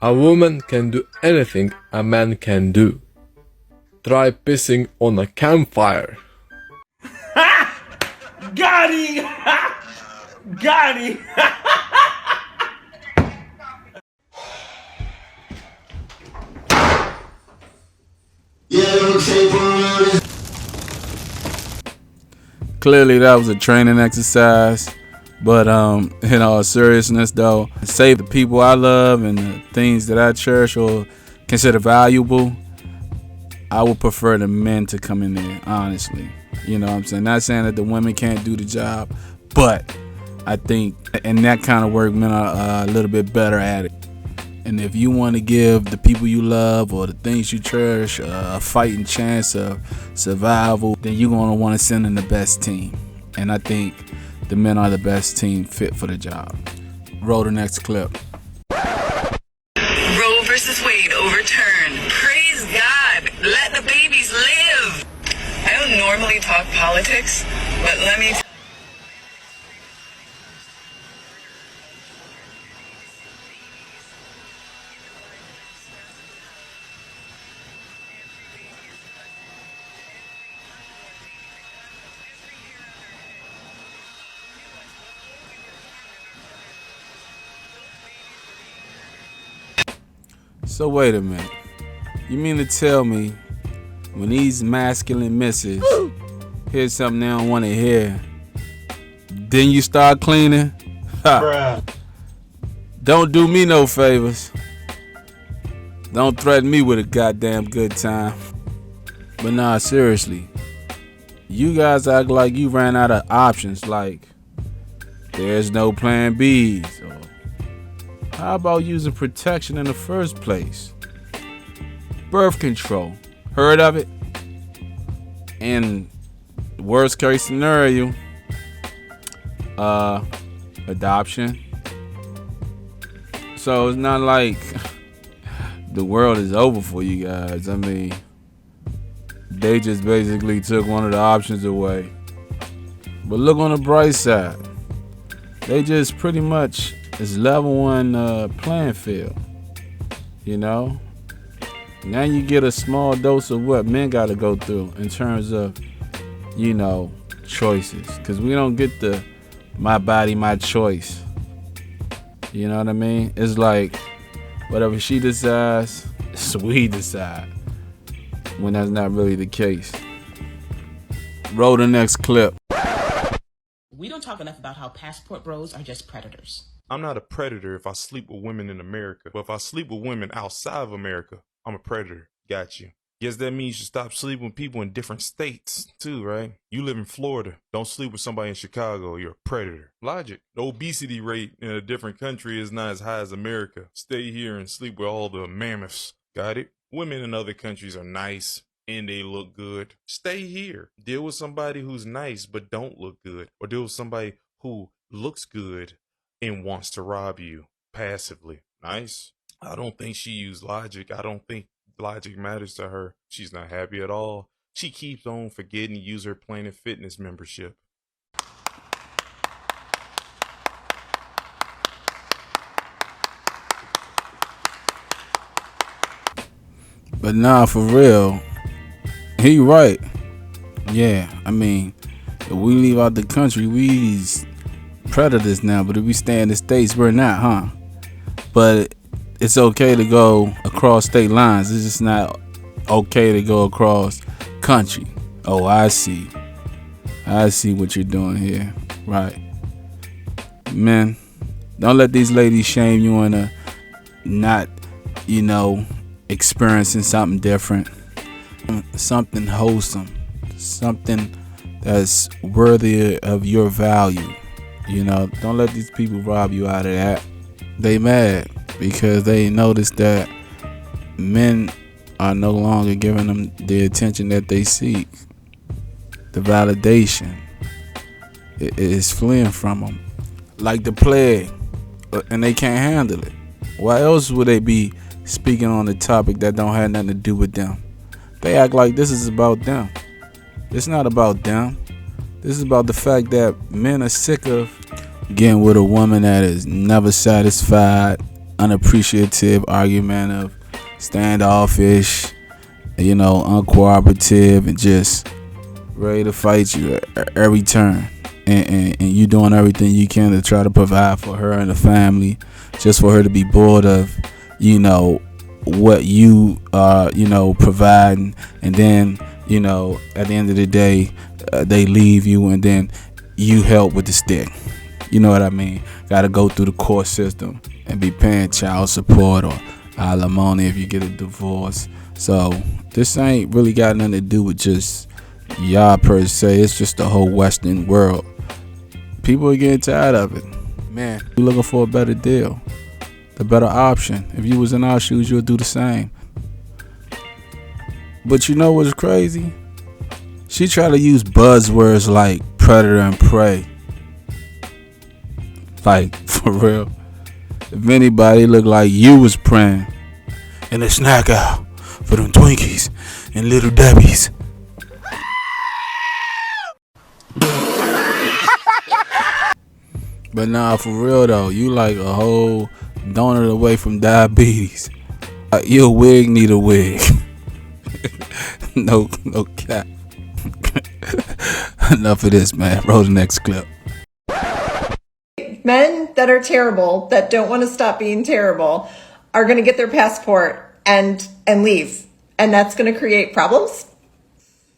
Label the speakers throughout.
Speaker 1: A woman can do anything a man can do. Try pissing on a campfire.
Speaker 2: Got him! Got him!
Speaker 3: Clearly that was a training exercise, but in all seriousness though, save the people I love and the things that I cherish or consider valuable, I would prefer the men to come in there, honestly. You know what I'm saying? Not saying that the women can't do the job, but I think in that kind of work, men are a little bit better at it. And if you want to give the people you love or the things you cherish a fighting chance of survival, then you're going to want to send in the best team. And I think the men are the best team fit for the job. Roll the next clip.
Speaker 4: Roe versus Wade overturned. Praise God. Let the babies live. I don't normally talk politics, but let me
Speaker 3: So wait a minute. You mean to tell me when these masculine misses hear something they don't want to hear, then you start cleaning? Ha. Don't do me no favors. Don't threaten me with a goddamn good time. But nah, seriously. You guys act like you ran out of options, like there's no plan B's, or how about using protection in the first place? Birth control. Heard of it? And worst case scenario, adoption. So it's not like the world is over for you guys. I mean, they just basically took one of the options away. But look on the bright side. They just pretty much is level one playing field. You know? Now you get a small dose of what men got to go through in terms of, you know, choices. Because we don't get the my body, my choice. You know what I mean? It's like whatever she decides, it's we decide. When that's not really the case. Roll the next clip.
Speaker 5: We don't talk enough about how passport bros are just predators.
Speaker 6: I'm not a predator if I sleep with women in America, but if I sleep with women outside of America, I'm a predator. Got you. Guess that means you stop sleeping with people in different states too, right? You live in Florida. Don't sleep with somebody in Chicago. You're a predator. Logic. The obesity rate in a different country is not as high as America. Stay here and sleep with all the mammoths. Got it? Women in other countries are nice and they look good. Stay here. Deal with somebody who's nice but don't look good. Or deal with somebody who looks good and wants to rob you passively. Nice. I don't think she used logic. I don't think logic matters to her. She's not happy at all. She keeps on forgetting to use her Planet Fitness membership.
Speaker 3: But nah, for real, he right. Yeah, I mean, if we leave out the country, we's predators now. But if we stay in the States, we're not, huh? But it's okay to go across state lines. It's just not okay to go across country. Oh, I see. I see what you're doing here. Right. Man, don't let these ladies shame you into not, you know, experiencing something different. Something wholesome. Something that's worthy of your value. You know, don't let these people rob you out of that. They mad because they noticed that men are no longer giving them the attention that they seek. The validation is fleeing from them like the plague, and they can't handle it. Why else would they be speaking on a topic that don't have nothing to do with them? They act like this is about them. It's not about them. This is about the fact that men are sick of getting with a woman that is never satisfied, unappreciative, argumentative, standoffish, uncooperative, and just ready to fight you at every turn. And you doing everything you can to try to provide for her and the family, just for her to be bored of, what you are, providing. And then, at the end of the day, they leave you, and then you help with the stick. You know what I mean? Got to go through the court system and be paying child support or alimony if you get a divorce. So this ain't really got nothing to do with just y'all per se. It's just the whole Western world. People are getting tired of it. Man, you looking for a better deal, the better option. If you was in our shoes, you'll do the same. But you know what's crazy? She tried to use buzzwords like predator and prey. Like, for real. If anybody looked like you was praying in a snack out for them Twinkies and Little Debbie's. But nah, for real though, you like a whole donut away from diabetes. Your wig need a wig. No cap. Enough of this, man. Roll the next clip.
Speaker 7: Men that are terrible, that don't want to stop being terrible, are going to get their passport and leave. And that's going to create problems.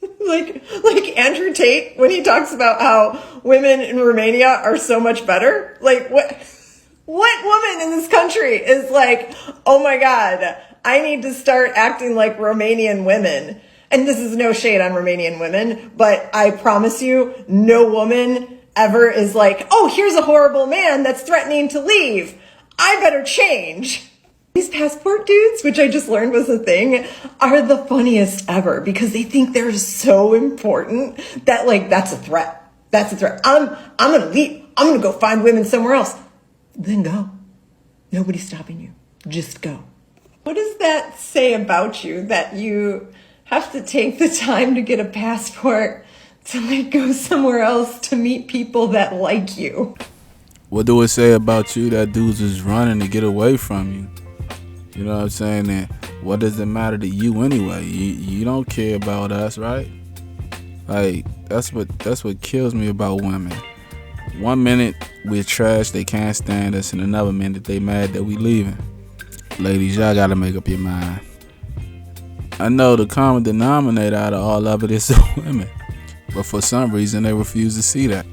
Speaker 7: like Andrew Tate, when he talks about how women in Romania are so much better. Like, what woman in this country is like, oh my God, I need to start acting like Romanian women? And this is no shade on Romanian women, but I promise you, no woman ever is like, oh, here's a horrible man that's threatening to leave. I better change. These passport dudes, which I just learned was a thing, are the funniest ever because they think they're so important that, like, that's a threat. That's a threat. I'm going to leave. I'm going to go find women somewhere else. Then go. Nobody's stopping you. Just go. What does that say about you, that you have to take the time to get a passport to, like, go somewhere else to meet people that like you?
Speaker 3: What do it say about you that dudes is running to get away from you? You know what I'm saying? And what does it matter to you anyway? You don't care about us, right? Like, that's what kills me about women. 1 minute we're trash, they can't stand us, and another minute they mad that we leaving. Ladies, y'all gotta make up your mind. I know the common denominator out of all of it is the women, but for some reason they refuse to see that.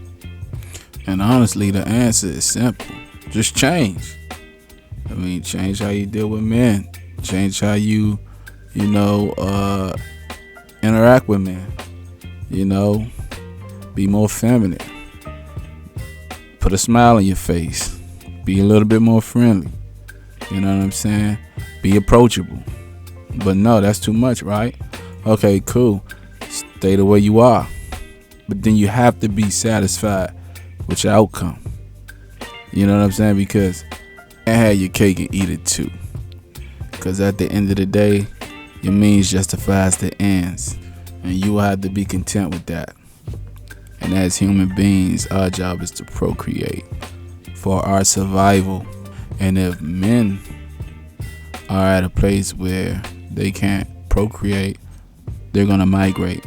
Speaker 3: And honestly, the answer is simple. Just change. I mean, change how you deal with men. Change how you interact with men. Be more feminine. Put a smile on your face. Be a little bit more friendly. You know what I'm saying? Be approachable. But no, that's too much, right? Okay, cool. Stay the way you are. But then you have to be satisfied with your outcome. You know what I'm saying? Because and have your cake and eat it too. Because at the end of the day, your means justifies the ends. And you will have to be content with that. And as human beings, our job is to procreate for our survival. And if men are at a place where they can't procreate, they're going to migrate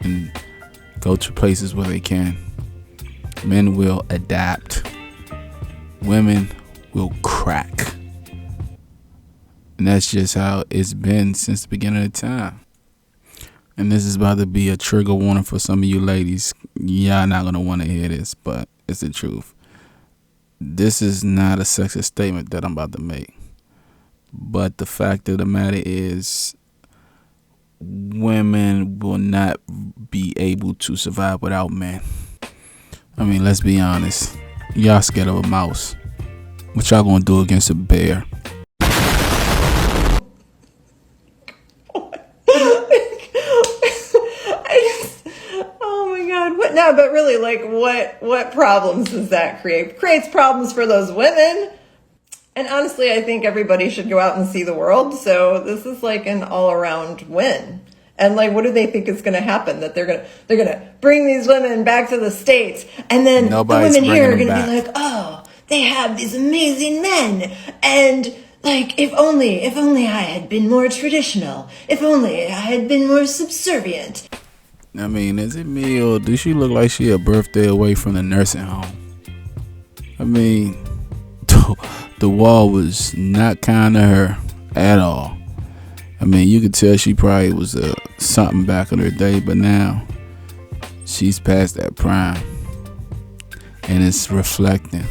Speaker 3: and go to places where they can. Men will adapt. Women will crack. And that's just how it's been since the beginning of time. And this is about to be a trigger warning for some of you ladies. Y'all not going to want to hear this, but it's the truth. This is not a sexist statement that I'm about to make. But the fact of the matter is, women will not be able to survive without men. I mean, let's be honest. Y'all scared of a mouse. What y'all gonna do against a bear?
Speaker 7: Oh my God. What? No, but really, like, what problems does that create? It creates problems for those women. And honestly, I think everybody should go out and see the world. So this is like an all-around win. And like, what do they think is going to happen? That they're gonna bring these women back to the States, and then
Speaker 3: Nobody's
Speaker 7: the women here are
Speaker 3: bringing
Speaker 7: going to
Speaker 3: them
Speaker 7: be like, oh, they have these amazing men, and like, if only I had been more traditional, if only I had been more subservient.
Speaker 3: I mean, is it me or does she look like she a birthday away from the nursing home? I mean, the wall was not kind to her at all. I mean, you could tell she probably was something back in her day, but now she's past that prime. And it's reflecting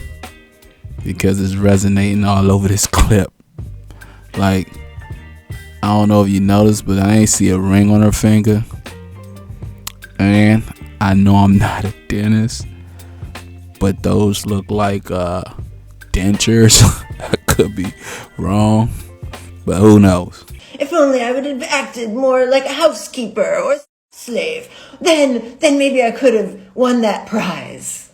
Speaker 3: because it's resonating all over this clip. Like, I don't know if you noticed, but I ain't see a ring on her finger. And I know I'm not a dentist, but those look like dentures. I could be wrong, but who knows?
Speaker 7: If only I would have acted more like a housekeeper or slave, then maybe I could have won that prize.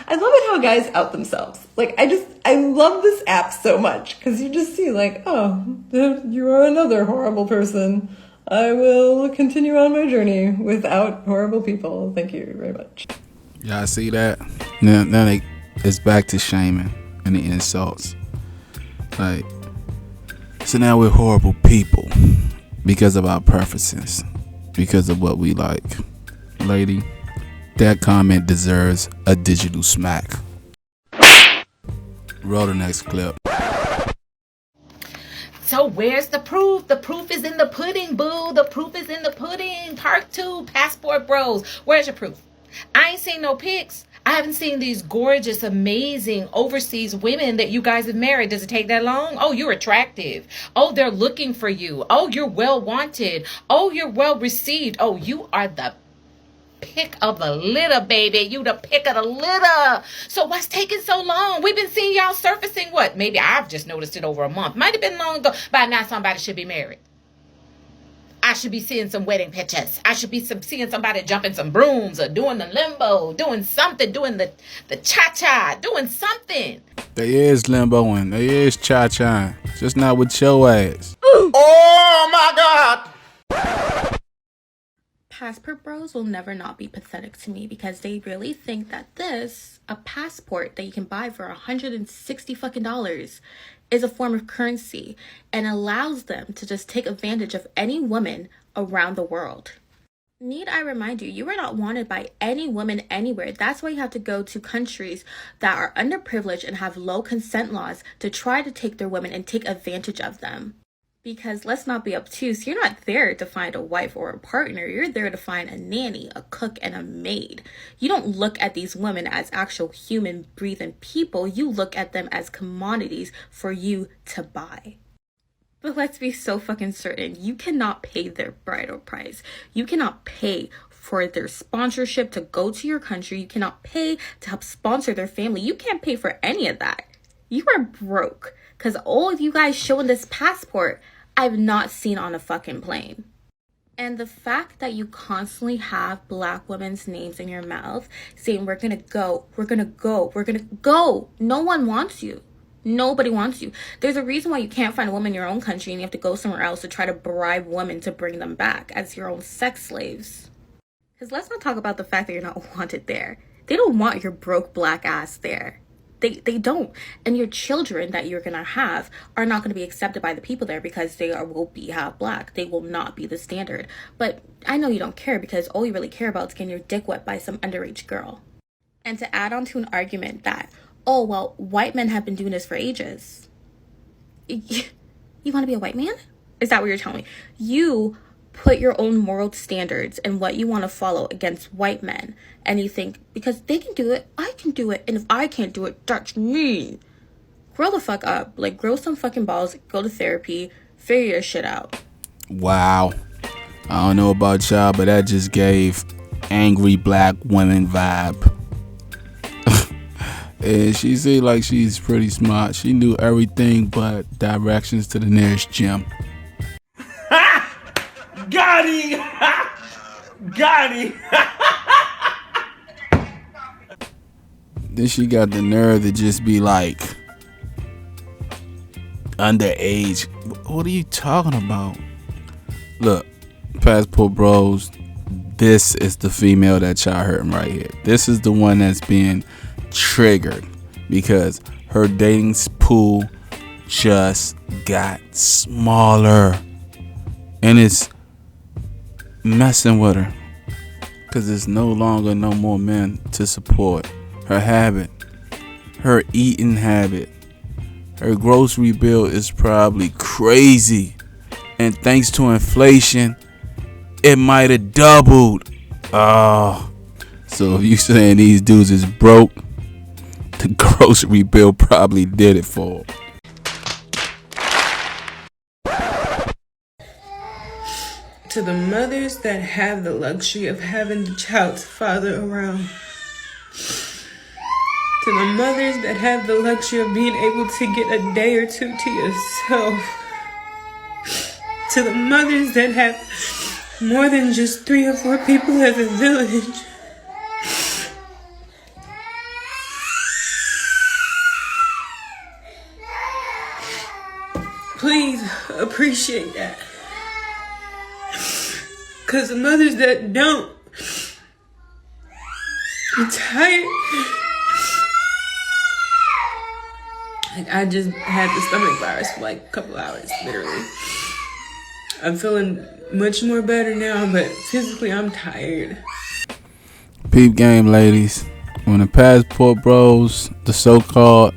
Speaker 7: I love it how guys out themselves. Like, I love this app so much because you just see like, oh, you are another horrible person. I will continue on my journey without horrible people. Thank you very much.
Speaker 3: Y'all see that? Now it's back to shaming and the insults. Like, so now we're horrible people because of our preferences, because of what we like. Lady, that comment deserves a digital smack. Roll the next clip.
Speaker 5: So where's the proof? The proof is in the pudding, boo. The proof is in the pudding. Part 2, passport bros. Where's your proof? I ain't seen no pics. I haven't seen these gorgeous, amazing overseas women that you guys have married. Does it take that long? Oh, you're attractive. Oh, they're looking for you. Oh, you're well wanted. Oh, you're well received. Oh, you are the pick of the litter, baby. You the pick of the litter. So what's taking so long? We've been seeing y'all surfacing, what? Maybe I've just noticed it over a month. Might have been long ago. By now somebody should be married. I should be seeing some wedding pictures. I should be seeing somebody jumping some brooms or doing the limbo, doing something, doing the cha-cha, doing something.
Speaker 3: They is limboing. They is cha-cha. Just not with your ass.
Speaker 2: Oh my God!
Speaker 8: Passport bros will never not be pathetic to me because they really think that a passport that you can buy for $160 fucking dollars, is a form of currency and allows them to just take advantage of any woman around the world. Need I remind you, you are not wanted by any woman anywhere. That's why you have to go to countries that are underprivileged and have low consent laws to try to take their women and take advantage of them. Because let's not be obtuse, you're not there to find a wife or a partner. You're there to find a nanny, a cook, and a maid. You don't look at these women as actual human breathing people. You look at them as commodities for you to buy. But let's be so fucking certain, you cannot pay their bridal price. You cannot pay for their sponsorship to go to your country. You cannot pay to help sponsor their family. You can't pay for any of that. You are broke. Because all of you guys showing this passport, I've not seen on a fucking plane. And the fact that you constantly have black women's names in your mouth saying, we're gonna go, we're gonna go, we're gonna go. No one wants you. Nobody wants you. There's a reason why you can't find a woman in your own country and you have to go somewhere else to try to bribe women to bring them back as your own sex slaves. Because let's not talk about the fact that you're not wanted there. They don't want your broke black ass there. They don't. And your children that you're going to have are not going to be accepted by the people there because they will be half black. They will not be the standard. But I know you don't care because all you really care about is getting your dick wet by some underage girl. And to add on to an argument that, oh, well, white men have been doing this for ages. You want to be a white man? Is that what you're telling me? You put your own moral standards and what you want to follow against white men. And you think, because they can do it, I can do it. And if I can't do it, that's me. Grow the fuck up. Like, grow some fucking balls, go to therapy, figure your shit out.
Speaker 3: Wow. I don't know about y'all, but that just gave angry black women vibe. And she seemed like she's pretty smart. She knew everything but directions to the nearest gym.
Speaker 2: Got him! Got him!
Speaker 3: Then she got the nerve to just be like, underage. What are you talking about? Look, passport bros, This is the female that y'all hurting right here. This is the one that's being triggered because her dating pool just got smaller, and it's messing with her because there's no longer no more men to support her habit, her eating habit. Her grocery bill is probably crazy, and thanks to inflation, it might have doubled. Oh, so if you saying these dudes is broke, the grocery bill probably did it for them.
Speaker 9: To the mothers that have the luxury of having the child's father around. To the mothers that have the luxury of being able to get a day or two to yourself. To the mothers that have more than just 3 or 4 people as a village. Please appreciate that. Because the mothers that don't, I'm tired. Like, I just had the stomach virus for like a couple hours, literally. I'm feeling much more better now, but physically I'm tired.
Speaker 3: Peep game, ladies. When the passport bros, the so-called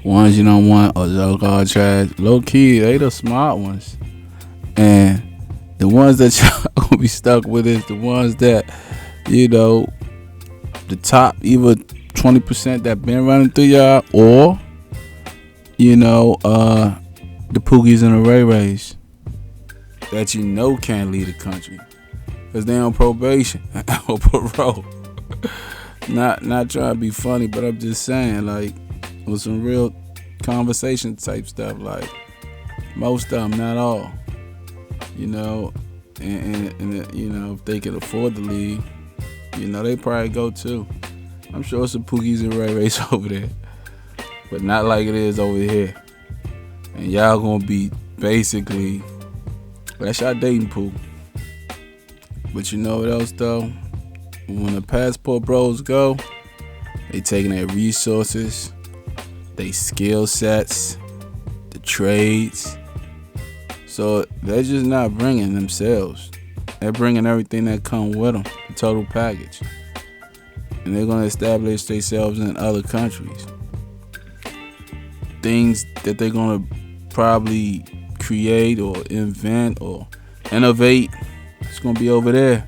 Speaker 3: ones you don't want, or so-called trash, low key, they the smart ones. And the ones that y'all gonna be stuck with is the ones that, you know, the top either 20% that been running through y'all, or, you know, the Pookies and the Ray Rays that you know can't leave the country because they on probation or parole. Not trying to be funny, but I'm just saying, like, with some real conversation type stuff, like, most of them, not all, you know, and you know, if they can afford to leave, you know, they probably go too. I'm sure some Pookies and Ray Rays over there, but not like it is over here. And y'all gonna be basically, that's y'all dating pool. But you know what else though? When the passport bros go, they taking their resources, they skill sets, the trades. So they're just not bringing themselves. They're bringing everything that come with them, the total package. And they're gonna establish themselves in other countries. Things that they're gonna probably create or invent or innovate, it's gonna be over there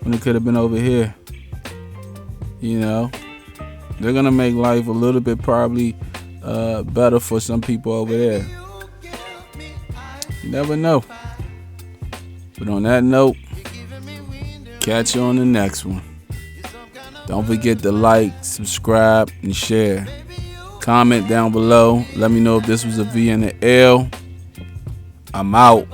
Speaker 3: when it could have been over here. You know, they're gonna make life a little bit probably better for some people over there. You never know. But on that note, catch you on the next one. Don't forget to like, subscribe, and share. Comment down below. Let me know if this was a V and an L. I'm out.